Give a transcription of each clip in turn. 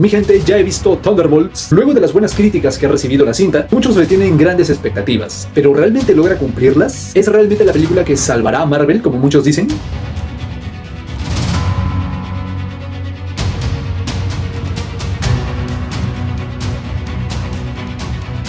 Mi gente, ya he visto Thunderbolts. Luego de las buenas críticas que ha recibido la cinta, muchos le tienen grandes expectativas, pero ¿realmente logra cumplirlas? ¿Es realmente la película que salvará a Marvel, como muchos dicen?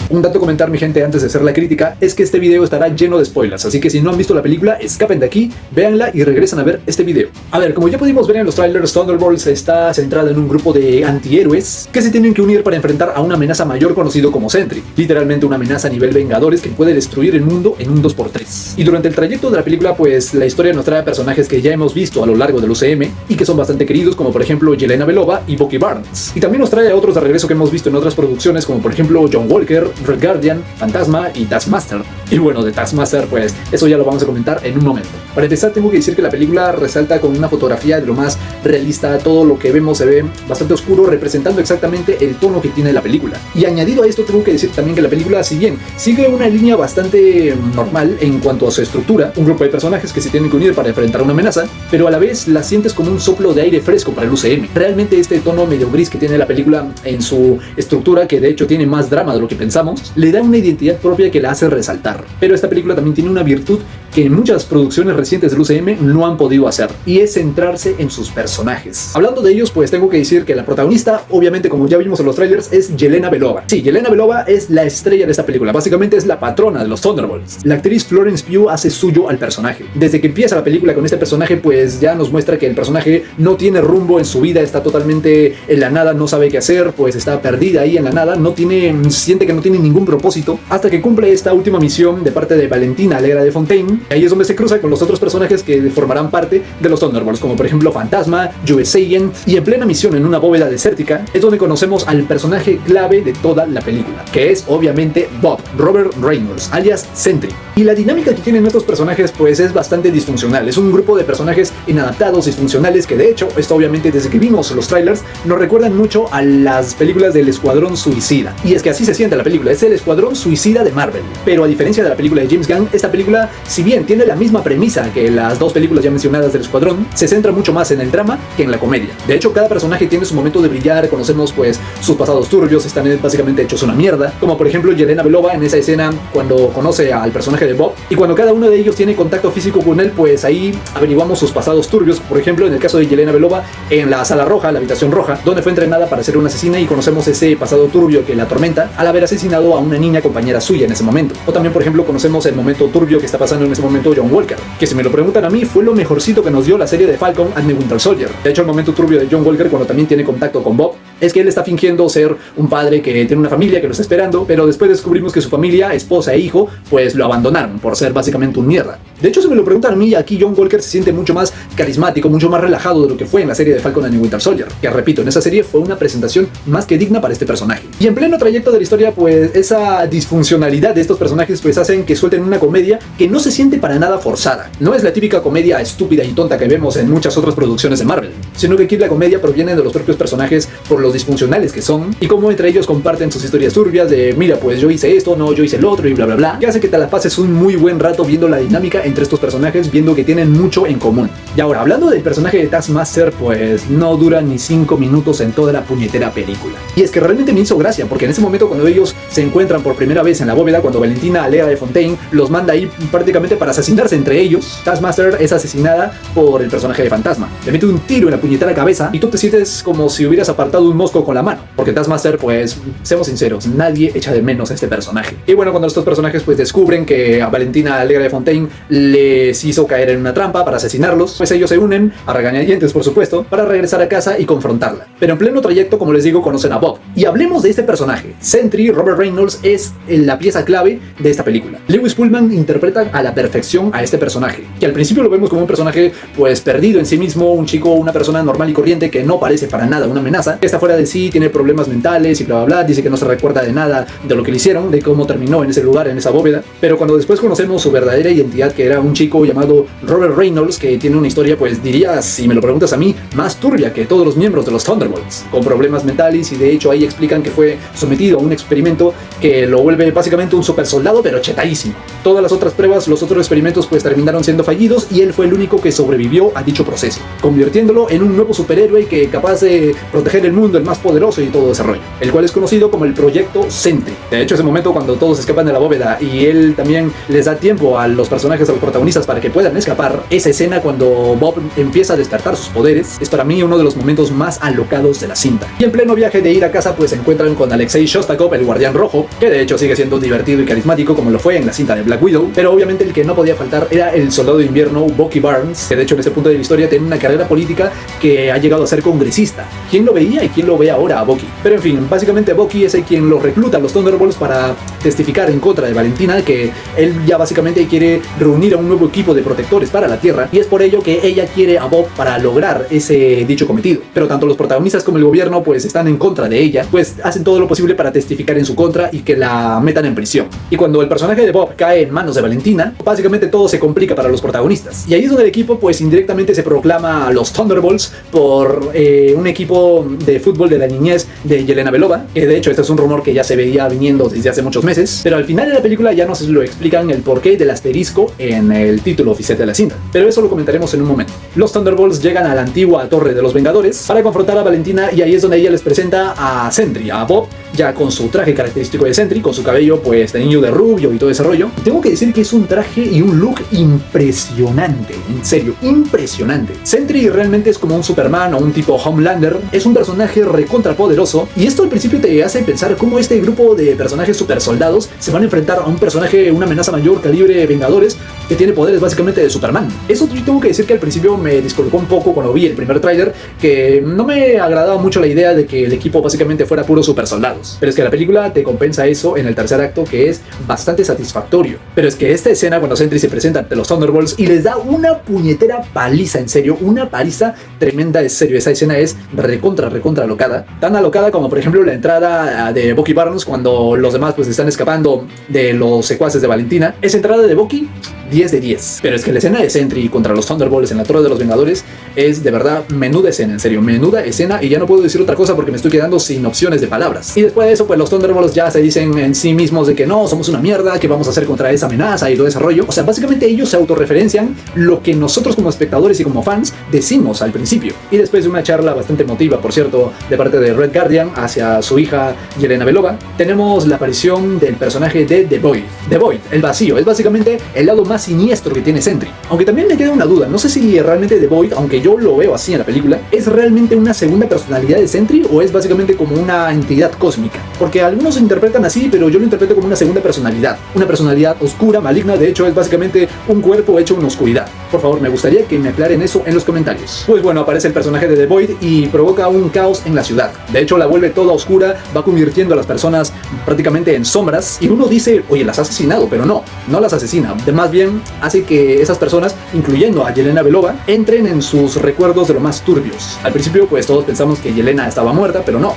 Un dato a comentar, mi gente, antes de hacer la crítica, es que este video estará lleno de spoilers, así que si no han visto la película, escapen de aquí, véanla y regresen a ver este video. A ver, como ya pudimos ver en los trailers, Thunderbolts está centrada en un grupo de antihéroes que se tienen que unir para enfrentar a una amenaza mayor conocido como Sentry, literalmente una amenaza a nivel Vengadores que puede destruir el mundo en un 2x3. Y durante el trayecto de la película, pues la historia nos trae personajes que ya hemos visto a lo largo del UCM y que son bastante queridos, como por ejemplo Yelena Belova y Bucky Barnes. Y también nos trae a otros de regreso que hemos visto en otras producciones, como por ejemplo John Walker, Red Guardian, Fantasma y Taskmaster. Y bueno, de Taskmaster, pues eso ya lo vamos a comentar en un momento. Para empezar, tengo que decir que la película resalta con una fotografía de lo más realista. Todo lo que vemos se ve bastante oscuro, representando exactamente el tono que tiene la película. Y añadido a esto, tengo que decir también que la película, si bien sigue una línea bastante normal en cuanto a su estructura, un grupo de personajes que se tienen que unir para enfrentar una amenaza, pero a la vez la sientes como un soplo de aire fresco para el UCM. Realmente este tono medio gris que tiene la película en su estructura, que de hecho tiene más drama de lo que pensamos, le da una identidad propia que la hace resaltar. Pero esta película también tiene una virtud que en muchas producciones recientes del UCM no han podido hacer, y es centrarse en sus personajes. Hablando de ellos, pues tengo que decir que la protagonista, obviamente como ya vimos en los trailers, es Yelena Belova. Sí, Yelena Belova es la estrella de esta película, básicamente es la patrona de los Thunderbolts. La actriz Florence Pugh hace suyo al personaje. Desde que empieza la película con este personaje, pues ya nos muestra que el personaje no tiene rumbo en su vida, está totalmente en la nada, no sabe qué hacer, pues está perdida ahí en la nada, siente que no tiene ningún propósito, hasta que cumple esta última misión de parte de Valentina Allegra de Fontaine. Ahí es donde se cruza con los otros personajes que formarán parte de los Thunderbolts, como por ejemplo Fantasma, US Agent, y en plena misión en una bóveda desértica es donde conocemos al personaje clave de toda la película, que es obviamente Bob, Robert Reynolds, alias Sentry. Y la dinámica que tienen estos personajes pues es bastante disfuncional, es un grupo de personajes inadaptados, disfuncionales, que de hecho, esto obviamente desde que vimos los trailers, nos recuerdan mucho a las películas del Escuadrón Suicida. Y es que así se siente la película, es el Escuadrón Suicida de Marvel. Pero a diferencia de la película de James Gunn, esta película, si bien tiene la misma premisa que las dos películas ya mencionadas del Escuadrón, se centra mucho más en el drama que en la comedia. De hecho, cada personaje tiene su momento de brillar, conocemos pues sus pasados turbios, están básicamente hechos una mierda, como por ejemplo Yelena Belova en esa escena cuando conoce al personaje de Bob, y cuando cada uno de ellos tiene contacto físico con él, pues ahí averiguamos sus pasados turbios. Por ejemplo, en el caso de Yelena Belova, en la sala roja, la habitación roja, donde fue entrenada para ser una asesina, y conocemos ese pasado turbio que la atormenta al haber asesinado a una niña compañera suya en ese momento. O también, por ejemplo, conocemos el momento turbio que está pasando en ese momento John Walker, que si me lo preguntan a mí, fue lo mejorcito que nos dio la serie de Falcon and the Winter Soldier. De hecho, el momento turbio de John Walker, cuando también tiene contacto con Bob, es que él está fingiendo ser un padre que tiene una familia que lo está esperando, pero después descubrimos que su familia, esposa e hijo, pues lo abandonaron por ser básicamente un mierda. De hecho, si me lo preguntan a mí, aquí John Walker se siente mucho más carismático, mucho más relajado de lo que fue en la serie de Falcon and the Winter Soldier, que repito, en esa serie fue una presentación más que digna para este personaje. Y en pleno trayecto de la historia, pues esa disfuncionalidad de estos personajes pues hacen que suelten una comedia que no se siente para nada forzada. No es la típica comedia estúpida y tonta que vemos en muchas otras producciones de Marvel, sino que aquí la comedia proviene de los propios personajes por los disfuncionales que son, y cómo entre ellos comparten sus historias turbias de mira, pues yo hice esto, no, yo hice el otro, y bla bla bla, que hace que te la pases un muy buen rato viendo la dinámica entre estos personajes, viendo que tienen mucho en común. Y ahora, hablando del personaje de Taskmaster, pues no dura ni 5 minutos en toda la puñetera película. Y es que realmente me hizo gracia, porque en ese momento cuando ellos se encuentran por primera vez en la bóveda, cuando Valentina Allegra de Fontaine los manda ahí prácticamente para asesinarse entre ellos, Taskmaster es asesinada por el personaje de Fantasma. Le mete un tiro en la puñetera cabeza y tú te sientes como si hubieras apartado un mosco con la mano, porque Taskmaster, pues, seamos sinceros, nadie echa de menos a este personaje. Y bueno, cuando estos personajes pues descubren que a Valentina Allegra de Fontaine les hizo caer en una trampa para asesinarlos, pues ellos se unen, a regañadientes por supuesto, para regresar a casa y confrontarla. Pero en pleno trayecto, como les digo, conocen a Bob. Y hablemos de este personaje. Sentry, Robert Reynolds, es la pieza clave de esta película. Lewis Pullman interpreta a la perfección a este personaje, que al principio lo vemos como un personaje pues perdido en sí mismo, un chico, una persona normal y corriente que no parece para nada una amenaza, que está fuera de sí, tiene problemas mentales y bla bla bla, dice que no se recuerda de nada de lo que le hicieron, de cómo terminó en ese lugar, en esa bóveda. Pero cuando después conocemos su verdadera identidad, que era un chico llamado Robert Reynolds, que tiene una historia, pues diría, si me lo preguntas a mí, más turbia que todos los miembros de los Thunderbolts, con problemas mentales, y de hecho ahí explican que fue sometido a un experimento que lo vuelve básicamente un super soldado, pero chetadísimo. Todas las otras pruebas, los otros experimentos pues terminaron siendo fallidos, y él fue el único que sobrevivió a dicho proceso, convirtiéndolo en un nuevo superhéroe que capaz de proteger el mundo mundo, el más poderoso y todo ese rollo, el cual es conocido como el Proyecto Sentry. De hecho, ese momento cuando todos escapan de la bóveda y él también les da tiempo a los personajes, a los protagonistas para que puedan escapar, esa escena cuando Bob empieza a despertar sus poderes es para mí uno de los momentos más alocados de la cinta. Y en pleno viaje de ir a casa pues se encuentran con Alexei Shostakov, el Guardián Rojo, que de hecho sigue siendo divertido y carismático como lo fue en la cinta de Black Widow, pero obviamente el que no podía faltar era el Soldado de Invierno Bucky Barnes, que de hecho en ese punto de la historia tiene una carrera política que ha llegado a ser congresista. ¿Quién lo veía y quién lo ve ahora a Bucky? Pero en fin, básicamente Bucky es el quien los recluta a los Thunderbolts para testificar en contra de Valentina, que él ya básicamente quiere reunir a un nuevo equipo de protectores para la Tierra, y es por ello que ella quiere a Bob para lograr ese dicho cometido. Pero tanto los protagonistas como el gobierno pues están en contra de ella, pues hacen todo lo posible para testificar en su contra y que la metan en prisión. Y cuando el personaje de Bob cae en manos de Valentina, básicamente todo se complica para los protagonistas. Y ahí es donde el equipo pues indirectamente se proclama a los Thunderbolts por un equipo de fútbol de la niñez de Yelena Belova, que de hecho este es un rumor que ya se veía viniendo desde hace muchos meses, pero al final de la película ya nos lo explican el porqué del asterisco en el título oficial de la cinta, pero eso lo comentaremos en un momento. Los Thunderbolts llegan a la antigua Torre de los Vengadores para confrontar a Valentina, y ahí es donde ella les presenta a Sentry, a Bob, ya con su traje característico de Sentry, con su cabello pues de niño de rubio y todo ese rollo. Tengo que decir que es un traje y un look impresionante, en serio, impresionante. Sentry realmente es como un Superman o un tipo Homelander, es un personaje recontrapoderoso, y esto al principio te hace pensar cómo este grupo de personajes super soldados se van a enfrentar a un personaje, una amenaza mayor calibre Vengadores, que tiene poderes básicamente de Superman. Eso yo tengo que decir que al principio me descolocó un poco cuando vi el primer tráiler, que no me agradaba mucho la idea de que el equipo básicamente fuera puro super soldados. Pero es que la película te compensa eso en el tercer acto, que es bastante satisfactorio. Pero es que esta escena cuando Sentry se presenta ante los Thunderbolts y les da una puñetera paliza, en serio, una paliza tremenda, en serio, esa escena es recontra alocada. Tan alocada como por ejemplo la entrada de Bucky Barnes cuando los demás pues están escapando de los secuaces de Valentina. Esa entrada de Bucky, 10 de 10. Pero es que la escena de Sentry contra los Thunderbolts en la Torre de los Vengadores es de verdad menuda escena, en serio, menuda escena, y ya no puedo decir otra cosa porque me estoy quedando sin opciones de palabras. Y después de eso pues los Thunderbolts ya se dicen en sí mismos de que no, somos una mierda, que vamos a hacer contra esa amenaza y todo ese rollo. O sea, básicamente ellos se autorreferencian lo que nosotros como espectadores y como fans decimos al principio. Y después de una charla bastante emotiva, por cierto, de parte de Red Guardian hacia su hija Yelena Belova, tenemos la aparición del personaje de The Void. The Void, el vacío, es básicamente el lado más siniestro que tiene Sentry. Aunque también me queda una duda, no sé si realmente The Void, aunque yo lo veo así en la película, ¿es realmente una segunda personalidad de Sentry o es básicamente como una entidad cósmica? Porque algunos lo interpretan así, pero yo lo interpreto como una segunda personalidad. Una personalidad oscura, maligna, de hecho es básicamente un cuerpo hecho en oscuridad. Por favor, me gustaría que me aclaren eso en los comentarios. Pues bueno, aparece el personaje de The Void y provoca un caos en la ciudad. De hecho, la vuelve toda oscura, va convirtiendo a las personas prácticamente en sombras, y uno dice, oye, las ha asesinado, pero no las asesina. Más bien, hace que esas personas, incluyendo a Yelena Belova, entren en sus recuerdos de lo más turbios. Al principio, pues todos pensamos que Yelena estaba muerta, pero no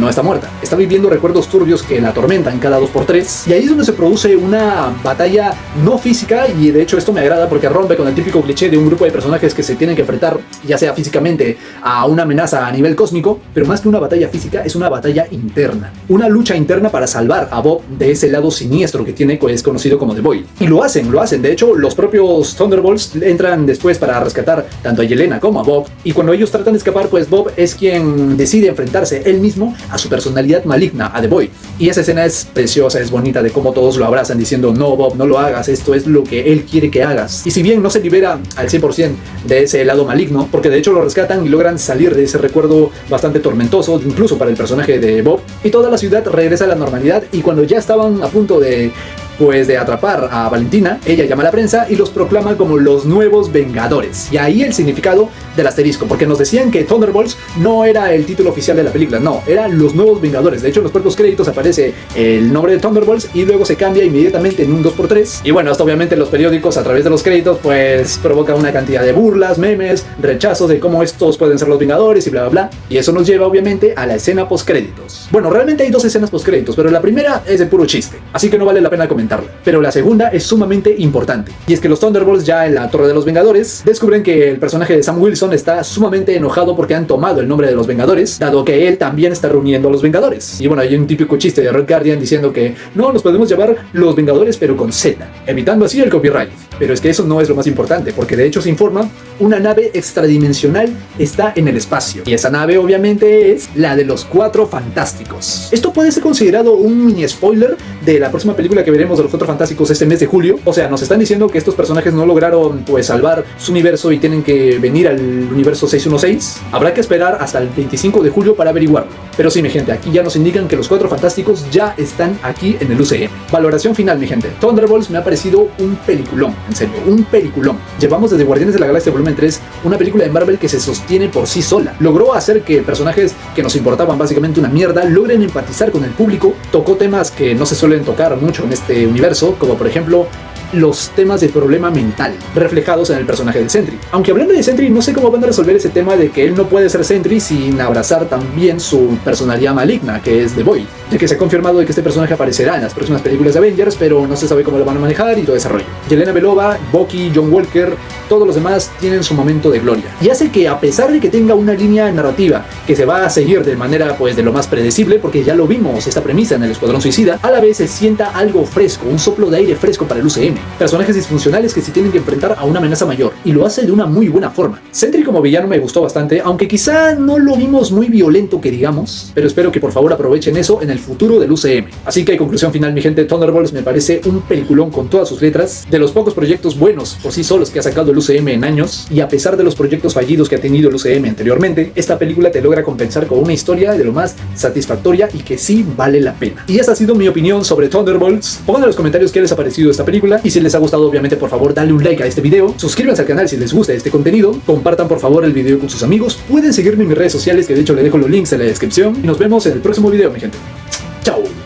está muerta. Está viviendo recuerdos turbios que la atormentan cada 2x3, y ahí es donde se produce una batalla no física, y de hecho esto me agrada porque rompe con el típico cliché de un grupo de personajes que se tienen que enfrentar, ya sea físicamente, a una amenaza a nivel cósmico, pero más que una batalla física, es una batalla interna. Una lucha interna para salvar a Bob de ese lado siniestro que tiene, que es conocido como The Void. Y lo hacen. De hecho, los propios Thunderbolts entran después para rescatar tanto a Yelena como a Bob, y cuando ellos tratan de escapar, pues Bob es quien decide enfrentarse él mismo a su personalidad maligna, a The Void. Y esa escena es preciosa, es bonita, de cómo todos lo abrazan diciendo, no Bob, no lo hagas, esto es lo que él quiere que hagas. Y si bien no se libera al 100% de ese lado maligno, porque de hecho lo rescatan y logran salir de ese recuerdo bastante tormentoso, incluso para el personaje de Bob, y toda la ciudad regresa a la normalidad, y cuando ya estaban a punto de atrapar a Valentina, ella llama a la prensa y los proclama como los nuevos Vengadores. Y ahí el significado del asterisco, porque nos decían que Thunderbolts no era el título oficial de la película, no, eran los nuevos Vengadores. De hecho, en los propios créditos aparece el nombre de Thunderbolts y luego se cambia inmediatamente en un 2x3. Y bueno, esto obviamente en los periódicos, a través de los créditos, pues provoca una cantidad de burlas, memes, rechazos de cómo estos pueden ser los Vengadores y bla bla bla. Y eso nos lleva obviamente a la escena postcréditos. Bueno, realmente hay dos escenas postcréditos, pero la primera es de puro chiste, así que no vale la pena comentarla. Pero la segunda es sumamente importante, y es que los Thunderbolts, ya en la Torre de los Vengadores, descubren que el personaje de Sam Wilson está sumamente enojado porque han tomado el nombre de los Vengadores, dado que él también está reuniendo a los Vengadores. Y bueno, hay un típico chiste de Red Guardian diciendo que no, nos podemos llamar los Vengadores pero con Z, evitando así el copyright. Pero es que eso no es lo más importante, porque de hecho se informa una nave extradimensional está en el espacio. Y esa nave obviamente es la de los Cuatro Fantásticos. Esto puede ser considerado un mini spoiler de la próxima película que veremos de los Cuatro Fantásticos este mes de julio. O sea, nos están diciendo que estos personajes no lograron pues salvar su universo y tienen que venir al universo 616. Habrá que esperar hasta el 25 de julio para averiguarlo. Pero sí, mi gente, aquí ya nos indican que los Cuatro Fantásticos ya están aquí en el UCM. Valoración final, mi gente. Thunderbolts me ha parecido un peliculón, en serio, un peliculón. Llevamos desde Guardianes de la Galaxia Volumen 3 una película de Marvel que se sostiene por sí sola. Logró hacer que personajes que nos importaban básicamente una mierda logren empatizar con el público. Tocó temas que no se suelen tocar mucho en este universo, como por ejemplo los temas de problema mental reflejados en el personaje de Sentry. Aunque hablando de Sentry, no sé cómo van a resolver ese tema de que él no puede ser Sentry sin abrazar también su personalidad maligna, que es The Void, ya que se ha confirmado de que este personaje aparecerá en las próximas películas de Avengers, pero no se sabe cómo lo van a manejar y todo ese rollo. Yelena Belova, Bucky, John Walker, todos los demás tienen su momento de gloria. Y hace que, a pesar de que tenga una línea narrativa que se va a seguir de manera pues de lo más predecible, porque ya lo vimos esta premisa en el Escuadrón Suicida, a la vez se sienta algo fresco, un soplo de aire fresco para el UCM. Personajes disfuncionales que se tienen que enfrentar a una amenaza mayor, y lo hace de una muy buena forma. Sentry como villano me gustó bastante, aunque quizá no lo vimos muy violento que digamos, pero espero que por favor aprovechen eso en el futuro del UCM. Así que en conclusión final, mi gente, Thunderbolts me parece un peliculón con todas sus letras, de los pocos proyectos buenos por sí solos que ha sacado el UCM en años, y a pesar de los proyectos fallidos que ha tenido el UCM anteriormente, esta película te logra compensar con una historia de lo más satisfactoria y que sí vale la pena. Y esa ha sido mi opinión sobre Thunderbolts. Pongan en los comentarios qué les ha parecido esta película, y si les ha gustado, obviamente por favor dale un like a este video, suscríbanse al canal si les gusta este contenido, compartan por favor el video con sus amigos, pueden seguirme en mis redes sociales que de hecho les dejo los links en la descripción, y nos vemos en el próximo video, mi gente. Chao.